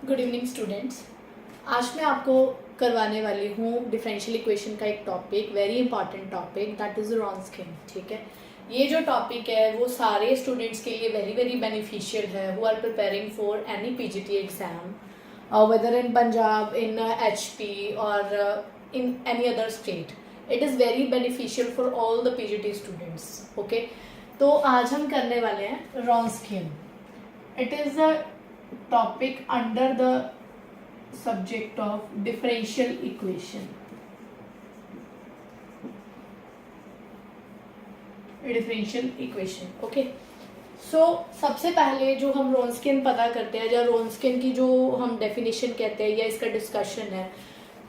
Good evening students. आज मैं आपको करवाने वाली हूँ डिफरेंशियल इक्वेशन का एक topic, very important topic, that is Wronskian. ठीक है, ये जो टॉपिक है वो सारे स्टूडेंट्स के लिए वेरी वेरी बेनिफिशियल है who are preparing for any PGT exam, whether in Punjab, in HP और in any other state. It is very beneficial for all the PGT students. Okay, तो आज हम करने वाले हैं Wronskian. It is a topic under the subject of differential equation. Differential equation. Okay, so सबसे पहले जो हम रॉन्सकियन पता करते हैं, या रॉन्सकियन की जो हम डेफिनेशन कहते हैं या इसका डिस्कशन है,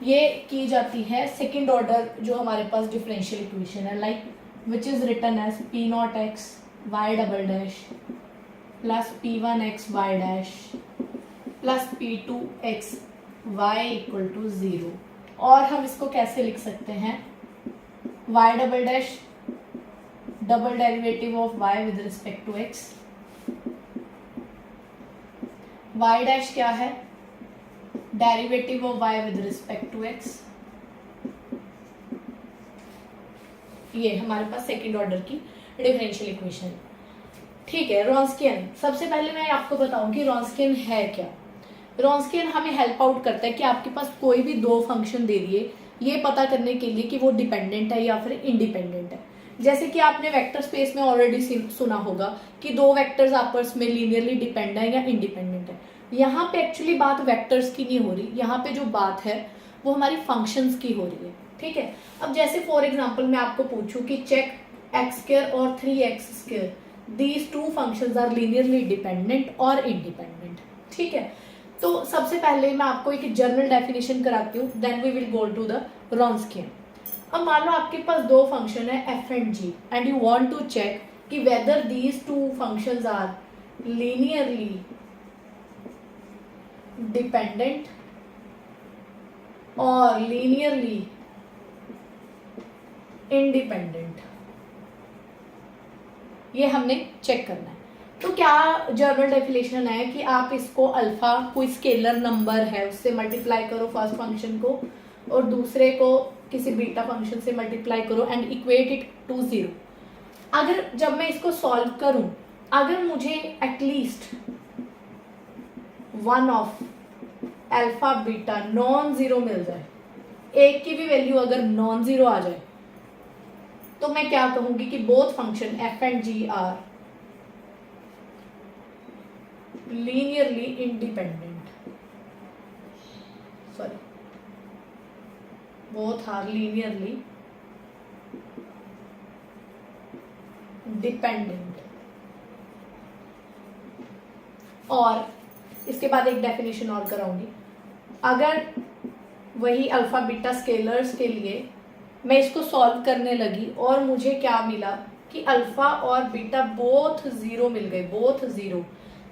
ये की जाती है सेकंड ऑर्डर जो हमारे पास डिफरेंशियल इक्वेशन है, like which is written as P naught x y double dash plus P one x y dash plus P two x y equal to 0। और हम इसको कैसे लिख सकते हैं, y double dash double derivative of y with respect to x, y dash क्या है, derivative of y with respect to x. ये हमारे पास सेकेंड ऑर्डर की डिफरेंशियल इक्वेशन। ठीक है, रॉन्सकियन, सबसे पहले मैं आपको बताऊं कि रॉन्सकियन है क्या। रॉन्सकियन हमें हेल्प आउट करता है कि आपके पास कोई भी दो फंक्शन दे दिए, ये पता करने के लिए कि वो डिपेंडेंट है या फिर इंडिपेंडेंट है। जैसे कि आपने वेक्टर स्पेस में ऑलरेडी सुना होगा कि दो वेक्टर्स आपस में लीनियरली डिपेंड है या इंडिपेंडेंट है। यहाँ पे एक्चुअली बात वेक्टर्स की नहीं हो रही, यहाँ पे जो बात है वो हमारी फंक्शंस की हो रही है। ठीक है, अब जैसे फॉर एग्जाम्पल मैं आपको पूछूं कि चेक एक्स स्क्वायर और 3x², these two functions are linearly dependent or independent. ठीक है, तो सबसे पहले मैं आपको एक जनरल डेफिनेशन कराती हूँ, then we will go to the Wronskian. अब मान लो आपके पास दो फंक्शन है F and G, and you want to check कि whether these two functions are linearly dependent और लीनियरली इंडिपेंडेंट। ये हमने चेक करना है। तो क्या जनरल डेफिनेशन है कि आप इसको अल्फा, कोई स्केलर नंबर है उससे मल्टीप्लाई करो फर्स्ट फंक्शन को, और दूसरे को किसी बीटा फंक्शन से मल्टीप्लाई करो एंड इक्वेट इट टू 0। अगर जब मैं इसको सॉल्व करूं, अगर मुझे at least one of alpha beta non zero मिल जाए, एक की भी वैल्यू अगर नॉन जीरो आ जाए, तो मैं क्या कहूंगी कि both function f and g are linearly independent, sorry, both are linearly dependent. और इसके बाद एक डेफिनेशन और कराऊंगी। अगर वही अल्फा बीटा स्केलर्स के लिए मैं इसको सॉल्व करने लगी और मुझे क्या मिला कि अल्फा और बीटा बोथ 0 मिल गए, both 0,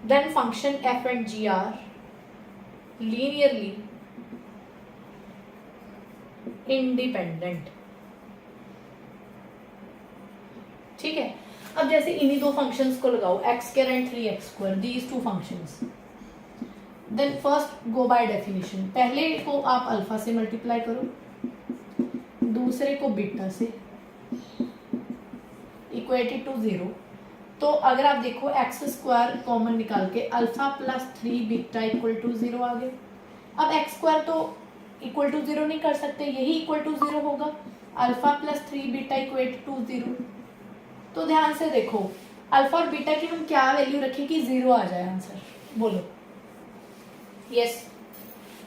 then function f and g are linearly independent। ठीक है, अब जैसे इन्हीं दो फंक्शंस को लगाओ, x² and 3x², these two functions, then first go by definition। पहले को आप अल्फा से मल्टीप्लाई करो, दूसरे को बीटा से, इक्वेटेड टू 0। तो अगर आप देखो x² कॉमन निकाल के alpha plus 3 beta equal to 0 आ गए। अब x² तो इक्वल टू 0 नहीं कर सकते, यही इक्वल टू 0 होगा, alpha plus 3 beta equate to 0। तो ध्यान से देखो, अल्फा और बीटा की हम क्या वैल्यू रखें कि 0 आ जाए आंसर, बोलो। यस,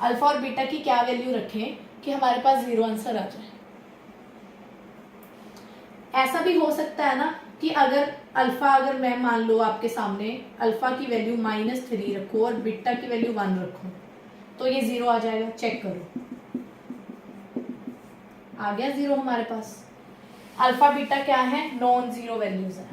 अल्फा और बीटा की क्या वैल्यू रखें कि हमारे पास 0 आंसर आ जाए। ऐसा भी हो सकता है ना कि अगर अल्फा, अगर मैं मान लो आपके सामने अल्फा की वैल्यू -3 रखो और बीटा की वैल्यू 1 रखो, तो ये 0 आ जाएगा। चेक करो, आ गया 0 हमारे पास। अल्फा बीटा क्या है, नॉन जीरो वैल्यूज है।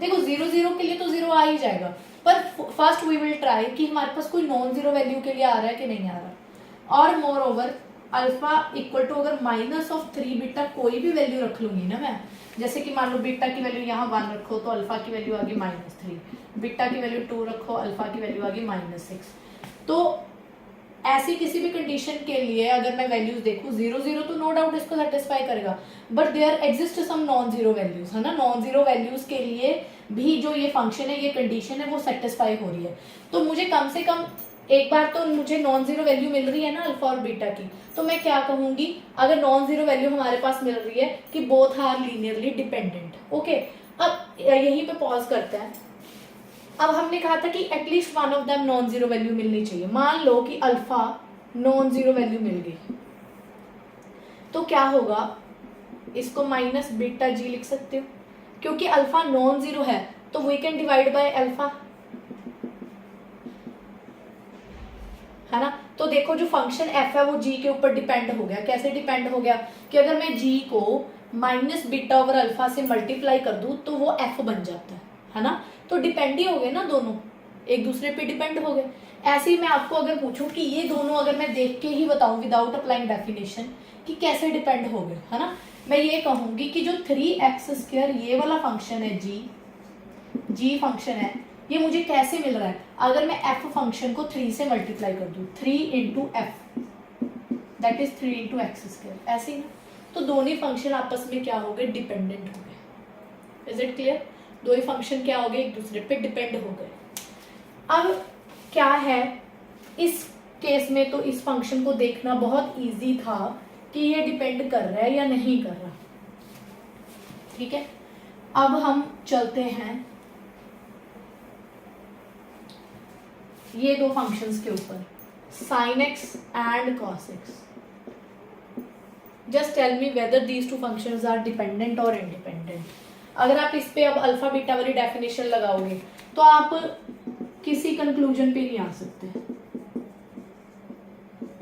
देखो 0 के लिए तो 0 आ ही जाएगा, पर फर्स्ट वी विल ट्राई कि हमारे पास कोई नॉन जीरो वैल्यू के लिए आ रहा है कि नहीं आ रहा। और moreover alpha equal to अगर माइनस ऑफ 3 बीटा कोई भी वैल्यू रख लूंगी ना मैं, जैसे कि मान लो बीटा की वैल्यू यहाँ 1 रखो तो अल्फा की वैल्यू आ गई -3, बीटा की वैल्यू 2 रखो अल्फा की वैल्यू आ गई -6। तो ऐसी किसी भी कंडीशन के लिए अगर मैं वैल्यूज देखूं 0 0 तो नो डाउट इसको सेटिस्फाई करेगा, but there exist some non zero values, है ना। नॉन जीरो वैल्यूज के लिए भी जो ये फंक्शन है, ये कंडीशन है, वो सेटिस्फाई हो रही है। तो मुझे कम से कम एक बार तो मुझे नॉन जीरो वैल्यू मिल रही है ना अल्फा और बीटा की, तो मैं क्या कहूंगी, अगर नॉन जीरो वैल्यू हमारे पास मिल रही है कि both are linearly dependent. Okay, अब यहीं पे पॉज करते हैं। अब हमने कहा था कि at least one of them non zero value मिलनी चाहिए। मान लो कि अल्फा नॉन जीरो वैल्यू मिल गई, तो क्या होगा, इसको माइनस बीटा जी लिख सकते हो, क्योंकि अल्फा नॉन जीरो है तो we can divide by alpha, है ना। तो देखो जो फंक्शन एफ है वो जी के ऊपर डिपेंड हो गया। कैसे डिपेंड हो गया कि अगर मैं जी को माइनस बीटा ओवर अल्फा से मल्टीप्लाई कर दूं तो वो एफ बन जाता है ना। तो डिपेंड ही हो गए ना, दोनों एक दूसरे पे डिपेंड हो गए। ऐसे ही मैं आपको अगर पूछूं कि ये दोनों अगर मैं देख के ही बताऊं विदाउट अप्लाइंग डेफिनेशन कि कैसे डिपेंड हो गए, है ना, मैं ये कहूंगी कि जो 3x² ये वाला फंक्शन है जी फंक्शन है, ये मुझे कैसे मिल रहा है, अगर मैं f फंक्शन को 3 से मल्टीप्लाई कर दूं, 3 into F that is 3 into x², ऐसे ही ना। तो दोनों ही फंक्शन आपस में क्या हो गए, डिपेंडेंट हो गए। Is it clear? दो ही फंक्शन क्या हो गए, एक दूसरे पे डिपेंड हो गए। अब क्या है इस केस में, तो इस फंक्शन को देखना बहुत इजी था कि ये डिपेंड कर रहा है या नहीं कर रहा। ठीक है, अब हम चलते हैं ये दो फंक्शंस के ऊपर, sin x and cos x। Just tell me whether these two functions are dependent or independent. अगर आप इस पे अब अल्फा बीटा वाली डेफिनेशन लगाओगे तो आप किसी कंक्लूजन पे नहीं आ सकते।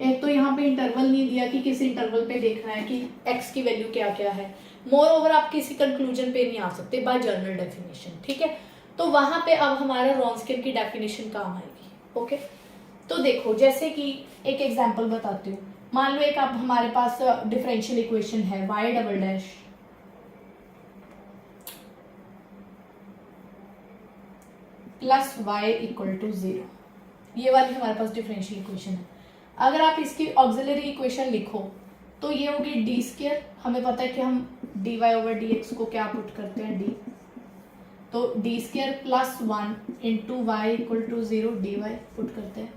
एक तो यहाँ पे इंटरवल नहीं दिया कि किस इंटरवल पे देखना है कि x की वैल्यू क्या क्या है। मोर ओवर आप किसी कंक्लूजन पे नहीं आ सकते बाय जनरल डेफिनेशन। ठीक है, तो वहां पे अब हमारा रॉन्स्कियन की डेफिनेशन काम आएगी। ओके, तो देखो जैसे कि एक एग्जांपल बताती हूँ। मान लो एक आप हमारे पास डिफरेंशियल इक्वेशन है y double dash plus y equal to 0, ये वाली हमारे पास डिफरेंशियल इक्वेशन है। अगर आप इसकी ऑक्सिलरी इक्वेशन लिखो तो ये होगी d²। हमें पता है कि हम dy ओवर dx को क्या पुट करते हैं, d, तो d² plus 1 into y equal to 0 dy put करते हैं।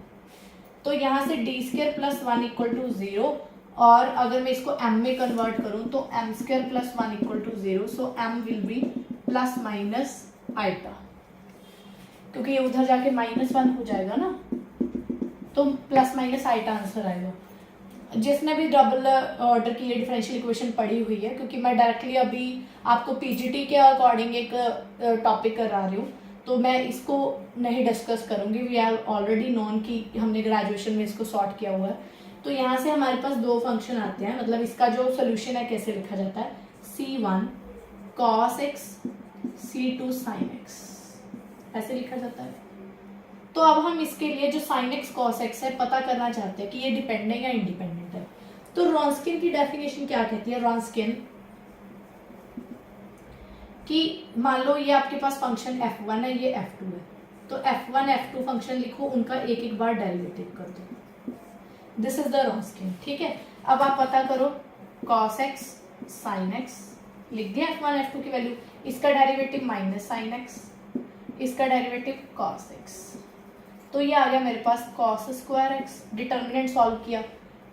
तो यहाँ से d² प्लस 1 इक्वल टू 0, और अगर मैं इसको m में कन्वर्ट करूँ तो m² plus 1 equal to 0, so m will be plus minus iota, क्योंकि ये उधर जाके -1 हो जाएगा ना, तो प्लस माइनस आइटा आंसर आएगा। जिसने भी डबल ऑर्डर की ये डिफरेंशियल इक्वेशन पढ़ी हुई है, क्योंकि मैं डायरेक्टली अभी आपको पीजीटी के अकॉर्डिंग एक टॉपिक करा रही हूँ, तो मैं इसको नहीं डिस्कस करूंगी। वी आर ऑलरेडी नोन कि हमने ग्रेजुएशन में इसको सॉर्ट किया हुआ है। तो यहाँ से हमारे पास दो फंक्शन आते हैं, मतलब इसका जो सोल्यूशन है कैसे लिखा जाता है, c1 cos x c2 sin x, ऐसे लिखा जाता है। तो अब हम इसके लिए जो sin x cos x है पता करना चाहते हैं कि ये डिपेंडेंट या इंडिपेंडेंट है। तो रॉन्स्कियन की डेफिनेशन क्या कहती है, रॉन्स्कियन कि मान लो ये आपके पास फंक्शन f1 है, ये f2 है, तो f1 f2 फंक्शन लिखो, उनका एक एक बार डेरिवेटिव कर दो, दिस इज द रॉन्स्कियन। ठीक है, अब आप पता करो cos x sin x, लिख दिया f1 f2 की वैल्यू, इसका डेरिवेटिव माइनस sin x, इसका डेरिवेटिव cos x, तो ये आ गया मेरे पास cos² x, डिटर्मिनेंट सॉल्व किया,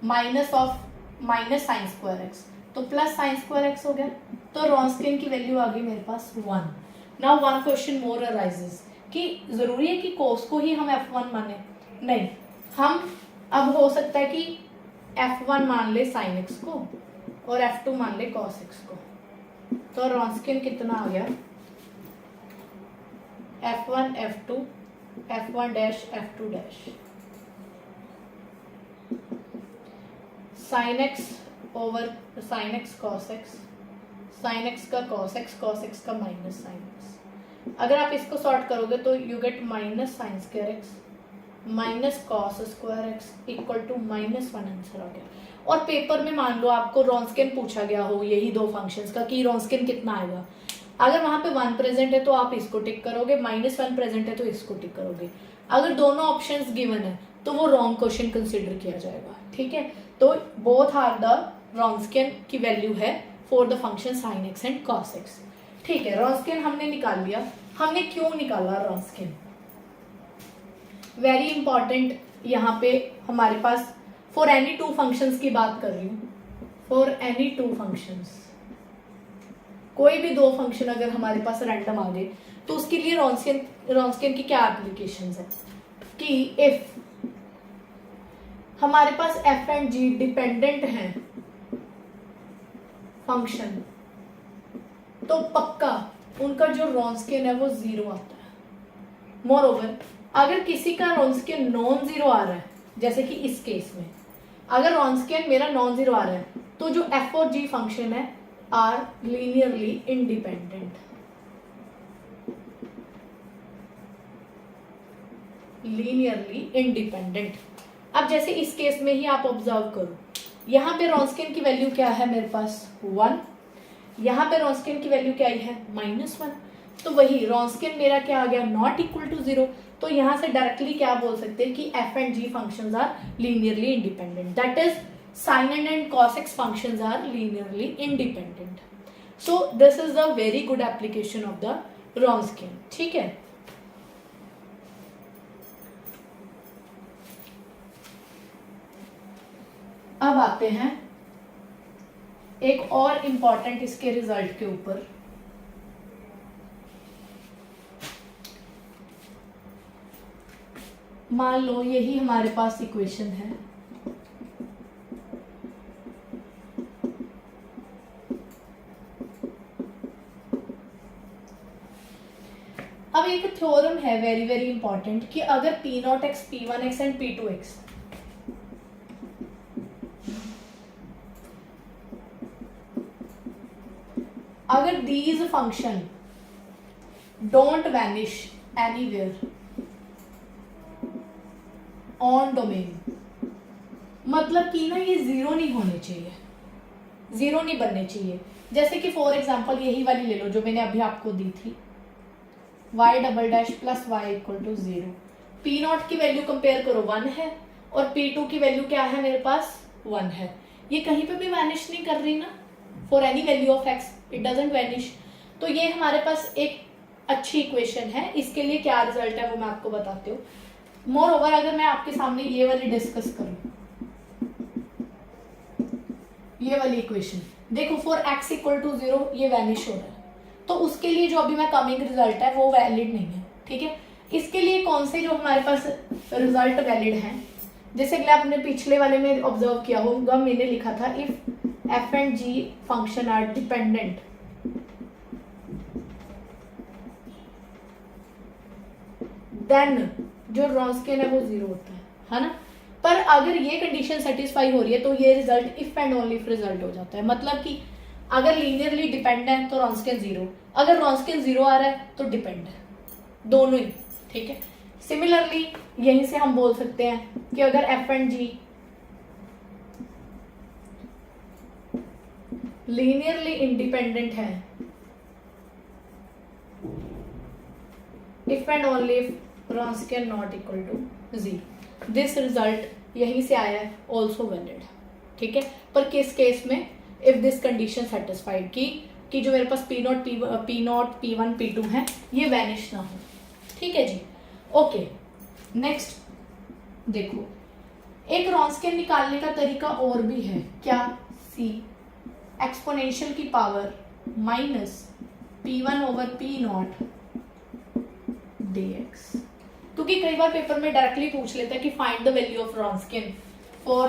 minus of minus sin² x, तो प्लस sin² x हो गया। तो रॉन्स्कियन की वैल्यू आ गई मेरे पास 1। नाउ वन क्वेश्चन मोर अराइजेस कि जरूरी है कि cos को ही हम f1 माने, नहीं, हम अब हो सकता है कि f1 मान ले sin x को और f2 मान ले cos x को। तो रॉन्स्कियन कितना आ गया, f1 f2 f1 dash f2 dash sin x over sin x cos x, sin x का cos x का माइनस sin x। अगर आप इसको सॉर्ट करोगे तो you get minus sin² x minus cos square x equal to -1 answer आ गया। और पेपर में मान लो आपको रॉन्स्कियन पूछा गया हो यही दो फंक्शंस का कि रॉन्स्कियन कितना आएगा, अगर वहां पे 1 प्रेजेंट है तो आप इसको टिक करोगे, -1 प्रेजेंट है तो इसको टिक करोगे। अगर दोनों ऑप्शंस गिवन है तो वो रॉन्ग क्वेश्चन कंसिडर किया जाएगा, ठीक है। तो बोथ आर द रॉन्स्कियन की वैल्यू है for the function sine x and cos x, ठीक है। रॉन्स्कियन हमने निकाल लिया। हमने क्यों निकाला रॉन्स्कियन, वेरी इंपॉर्टेंट, यहाँ पे हमारे पास फॉर एनी टू फंक्शंस की बात कर रही हूँ, फॉर एनी टू फंक्शंस, कोई भी दो फंक्शन अगर हमारे पास रैंडम आ गए तो उसके लिए रॉन्स्कियन की क्या एप्लीकेशन है कि इफ हमारे पास एफ एंड जी डिपेंडेंट हैं फंक्शन, तो पक्का उनका जो रॉन्स्कियन है वो 0 आता है। मोरओवर अगर किसी का रॉन्स्कियन नॉन जीरो आ रहा है, जैसे कि इस केस में अगर रॉन्स्कियन मेरा नॉन जीरो आ रहा है तो जो एफ और जी फंक्शन है are linearly independent, linearly independent. अब जैसे इस केस में ही आप ऑब्जर्व करो, यहाँ पे रॉन्स्कियन की वैल्यू क्या है मेरे पास 1, यहाँ पे रॉन्स्कियन की वैल्यू क्या आई है -1, तो वही रॉन्स्कियन मेरा क्या आ गया नॉट इक्वल टू 0। तो यहाँ से डायरेक्टली क्या बोल सकते हैं कि f and g functions are linearly independent, that is sin and cos x functions are linearly independent. So this is a very good application of the Wronskian, ठीक है। अब आते हैं एक और इंपॉर्टेंट इसके रिजल्ट के ऊपर। मान लो यही हमारे पास इक्वेशन है, अब एक थ्योरम है वेरी वेरी इंपॉर्टेंट कि अगर P0x, P1x एंड P2x अगर these function don't vanish anywhere on domain, मतलब कि ना ये 0 नहीं होने चाहिए, 0 नहीं बनने चाहिए। जैसे कि फॉर एग्जांपल यही वाली ले लो जो मैंने अभी आपको दी थी, y double dash plus y equal to 0, P0 की वैल्यू कंपेयर करो 1 है और P2 की वैल्यू क्या है मेरे पास 1 है, ये कहीं पे भी वैनिश नहीं कर रही ना, for any value of x it doesn't vanish. तो ये हमारे पास एक अच्छी इक्वेशन है। इसके लिए क्या रिजल्ट है वो मैं आपको बताती हूँ। मोर ओवर अगर मैं आपके सामने ये वाली डिस्कस करूं, ये वाली इक्वेशन देखो, फॉर x इक्वल टू 0 ये वैनिश हो रहा है, तो उसके लिए जो अभी मैं कमिंग रिजल्ट है वो वैलिड नहीं है, ठीक है। इसके लिए कौन से जो हमारे पास रिजल्ट वैलिड हैं, जैसे कि आपने पिछले वाले में ऑब्जर्व किया होगा, मैंने लिखा था if f and g function are dependent then जो रॉन्स्कियन है वो 0 होता है ना। पर अगर ये कंडीशन सेटिस्फाई हो रही है तो ये result if and only if result हो जाता है, मतलब कि अगर लीनियरली डिपेंड है तो रॉन्स्कियन 0, अगर रॉन्स्कियन 0 आ रहा है तो डिपेंड है, दोनों ही, ठीक है। सिमिलरली यहीं से हम बोल सकते हैं कि अगर F and G linearly independent है if and only if Wronskian not equal to 0, this result यहीं से आया है ऑल्सो वैलिड, ठीक है। पर किस केस में, इफ दिस कंडीशन सेटिस्फाइड कि जो मेरे पास P0, P1, P2 है ये वैनिश ना हो, ठीक है जी। ओके, नेक्स्ट देखो, एक रॉन्स्कियन निकालने का तरीका और भी है, क्या, C एक्सपोनेंशियल की power -P1 over P0 dx, क्योंकि कई बार पेपर में डायरेक्टली पूछ लेता है कि find the value of Wronskian for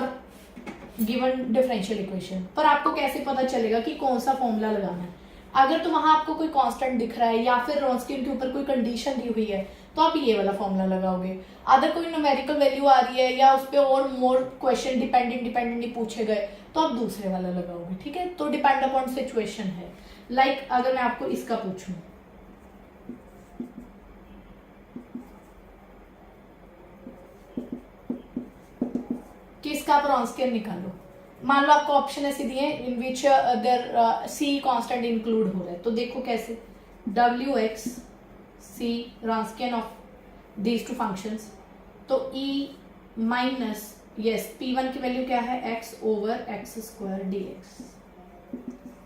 given differential equation, पर आपको कैसे पता चलेगा कि कौन सा फॉर्मूला लगाना है। अगर तो वहां आपको कोई कांस्टेंट दिख रहा है या फिर रॉन्स्कियन के ऊपर कोई कंडीशन दी हुई है तो आप ये वाला फॉर्मूला लगाओगे। अगर कोई न्यूमेरिकल वैल्यू आ रही है या उस पर और मोर क्वेश्चन डिपेंडेंट पूछे गए तो आप दूसरे वाला लगाओगे, ठीक है। तो डिपेंड अपॉन सिचुएशन है। लाइक अगर मैं आपको इसका पूछूं, कि इसका आप रॉन्स्कियन निकालो। मान लो आपको ऑप्शन ऐसे दिए in which there C constant include हो रहा है, तो देखो कैसे, W X C Wronskian of these two functions, तो ई माइनस यस P1 की वैल्यू क्या है, x over x square d x,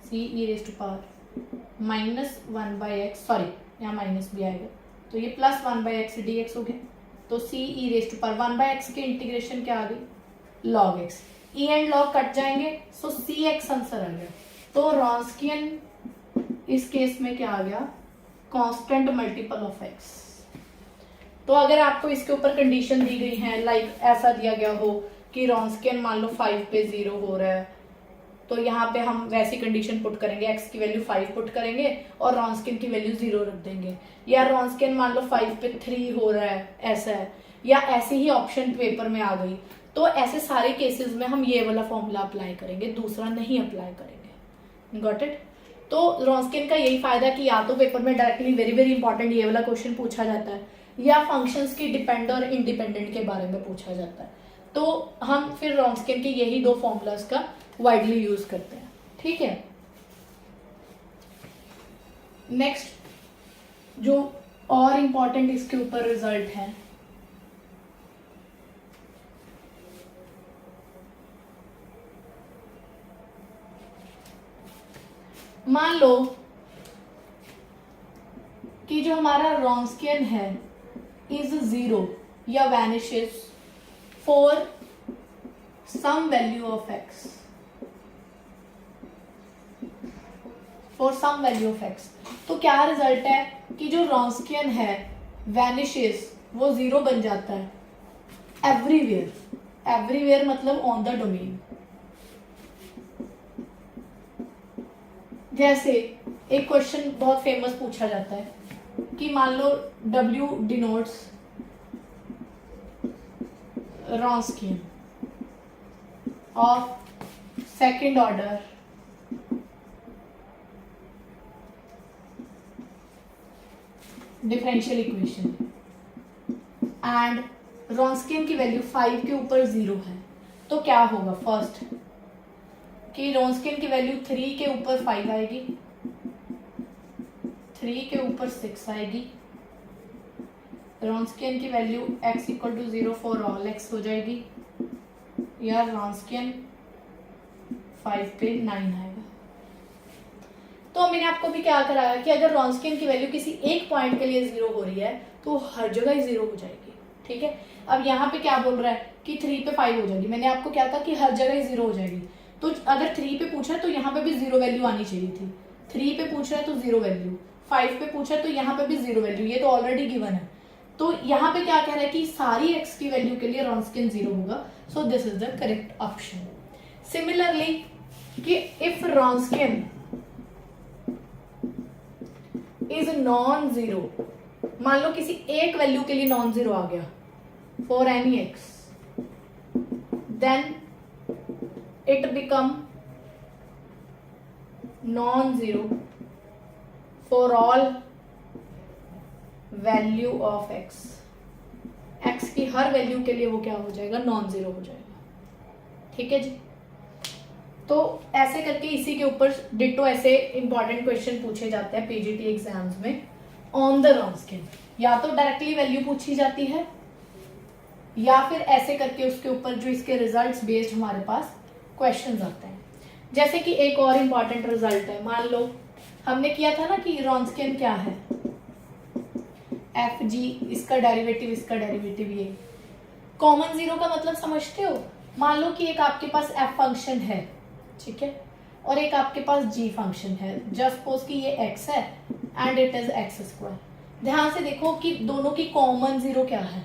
C e raise to power minus 1/x, sorry यहाँ माइनस भी आएगा, तो ये प्लस 1/x डी एक्स हो गया, तो सी e raise to power 1/x की इंटीग्रेशन क्या आ गई, log x, E and log cut जाएंगे, सो सी एक्स आंसर आ गया। तो रॉन्स्कियन इस केस में क्या आ गया, कांस्टेंट मल्टीपल ऑफ एक्स। तो अगर आपको इसके ऊपर कंडीशन दी गई है, लाइक ऐसा दिया गया हो कि रॉन्स्कियन मान लो 5 पे 0 हो रहा है, तो यहाँ पे हम वैसी कंडीशन पुट करेंगे, x की वैल्यू 5 पुट करेंगे और रॉन्स्कियन की वैल्यू 0 रख देंगे, या रॉन्स्कियन मान लो 5 पे 3 हो रहा है, ऐसा है, या ऐसे ही ऑप्शन पेपर में आ गई, तो ऐसे सारे केसेस में हम ये वाला फॉर्मूला अप्लाई करेंगे, दूसरा नहीं अप्लाई करेंगे। Got it? तो रॉन्स्कियन का यही फायदा है कि या तो पेपर में डायरेक्टली वेरी वेरी इंपॉर्टेंट ये वाला क्वेश्चन पूछा जाता है, या फंक्शंस की डिपेंड और इंडिपेंडेंट के बारे में पूछा जाता है, तो हम फिर रॉन्स्कियन के यही दो फॉर्मूलाज का वाइडली यूज करते हैं। ठीक है, नेक्स्ट जो और इंपॉर्टेंट इसके ऊपर रिजल्ट है, मान लो कि जो हमारा रॉन्स्कियन है इज 0 या vanishes for some value of x, for some value of x, तो क्या रिजल्ट है कि जो रॉन्स्कियन है वैनिशेस वो 0 बन जाता है एवरीवेयर, एवरीवेयर मतलब ऑन द डोमेन। जैसे एक क्वेश्चन बहुत फेमस पूछा जाता है कि मान लो W denotes Wronskian of second order differential equation and Wronskian की वैल्यू 5 के ऊपर 0 है, तो क्या होगा, फर्स्ट कि रॉन्स्कियन की वैल्यू 3 के ऊपर 5 आएगी, 3 के ऊपर 6 आएगी, रॉन्स्कियन की value x equal to 0 for all x हो जाएगी, या रॉन्स्कियन 5 पे 9 आएगा। तो मैंने आपको भी क्या कराया कि अगर रॉन्स्कियन की वैल्यू किसी एक पॉइंट के लिए 0 हो रही है तो हर जगह ही 0 हो जाएगी। ठीक है, अब यहाँ पे क्या बोल रहा है कि 3 पे 5 हो जाएगी, मैंने आपको क्या कहा कि हर जगह ही 0 हो जाएगी, तो अगर 3 पे पूछा तो यहाँ पे भी 0 वैल्यू आनी चाहिए थी, 3 पे पूछ रहा है तो 0 वैल्यू, 5 पे पूछा तो यहाँ पे भी 0 वैल्यू, ये तो ऑलरेडी गिवन है। तो यहाँ पे क्या कह रहा है कि सारी x की वैल्यू के लिए रॉन्स्कियन 0 होगा, so this is the correct option. Similarly कि इफ रॉन्स्कियन इज नॉन जीरो, मान लो किसी एक वैल्यू के लिए नॉन जीरो आ गया for any x, then it become non zero for all value of x, x की हर वैल्यू के लिए वो क्या हो जाएगा, नॉन जीरो हो जाएगा। ठीक है जी, तो ऐसे करके इसी के ऊपर डिटो ऐसे इंपॉर्टेंट क्वेश्चन पूछे जाते हैं पीजीटी एग्जाम्स में ऑन द रॉन्स्कियन, या तो डायरेक्टली वैल्यू पूछी जाती है या फिर ऐसे करके उसके ऊपर जो इसके रिजल्ट्स बेस्ड हमारे पास क्वेश्चंस आते हैं। जैसे कि एक और इंपॉर्टेंट रिजल्ट है, मान लो हमने किया था ना कि रॉन्स्कियन क्या है, एफ जी, इसका डेरिवेटिव ये। कॉमन जीरो का मतलब समझते हो, मान लो कि एक आपके पास एफ फंक्शन है, ठीक है, और एक आपके पास जी फंक्शन है, जस्ट सपोज कि ये एक्स है and it is x square. ध्यान से देखो कि दोनों की कॉमन जीरो क्या है,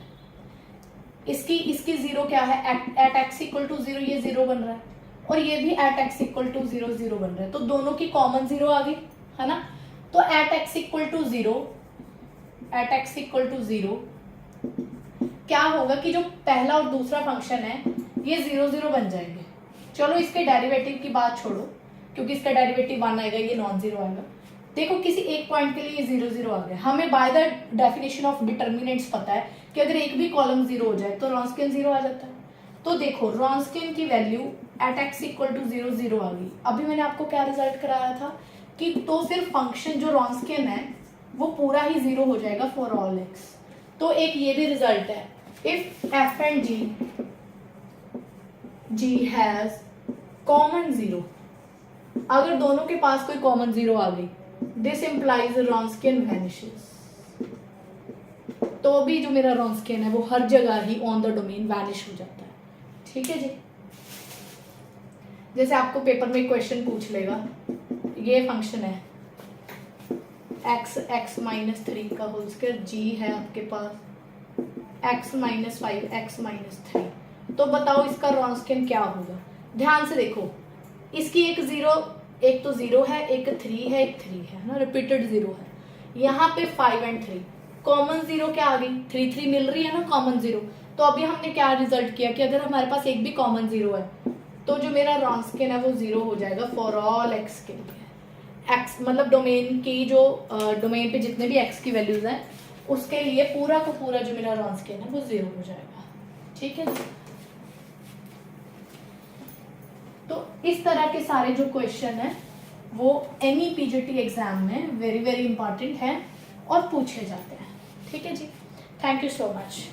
इसकी जीरो क्या है, at x equal to zero, ये जीरो बन रहा है, और ये भी at x equal to zero zero बन रहा है, तो दोनों की कॉमन जीरो आ गई है ना। तो at x equal to zero, at x equal to zero क्या होगा कि जो पहला और दूसरा फंक्शन है ये जीरो जीरो बन जाएंगे। चलो इसके डेरिवेटिव की बात छोड़ो क्योंकि इसका डेरिवेटिव 1 आएगा, ये नॉन जीरो आएगा। देखो किसी एक पॉइंट के लिए ये जीरो जीरो आ गया, हमें by the definition of determinants पता है कि अगर एक भी कॉलम जीरो हो जाए तो रॉन्स्कियन जीरो आ जाता है। तो देखो रॉन्स्कियन की value at x equal to 0 0 आ गई। अभी मैंने आपको क्या रिजल्ट कराया था कि तो फिर फंक्शन जो रॉन्स्कियन है वो पूरा ही 0 हो जाएगा फॉर ऑल एक्स। तो एक ये भी रिजल्ट है, if f and g has common 0, अगर दोनों के पास कोई कॉमन 0 आ गई, दिस इंप्लाइज रॉन्स्कियन वैनिशेस। तो अभी जो मेरा रॉन्स्कियन है वो हर जगह ही ऑन द डोमेन वैनिश हो जाता है। ठीक है जी। जैसे आपको पेपर में क्वेश्चन पूछ लेगा, ये फंक्शन है x माइनस 3 का होल स्क्वायर, जी है आपके पास x माइनस 5 x माइनस 3, तो बताओ इसका रॉन्स्कियन क्या होगा। ध्यान से देखो, इसकी एक 0, एक तो 0 है, एक 3 है, एक 3 है ना, रिपीटेड 0 है। यहाँ पे 5 एंड 3 कॉमन 0 क्या आ गई, 3 3 मिल रही है ना कॉमन 0। तो अभी हमने क्या रिजल्ट किया कि अगर हमारे पास एक भी कॉमन 0 है तो जो मेरा रॉन्स्कियन है वो 0 हो जाएगा फॉर ऑल एक्स के लिए। एक्स मतलब डोमेन की जो डोमेन पे जितने भी एक्स की वैल्यूज हैं उसके लिए पूरा का पूरा जो मेरा रॉन्स्कियन है वो 0 हो जाएगा। ठीक है। तो इस तरह के सारे जो क्वेश्चन है वो एनी पीजीटी एग्जाम में वेरी वेरी इंपॉर्टेंट है और पूछे जाते हैं। ठीक है जी। Thank you so much.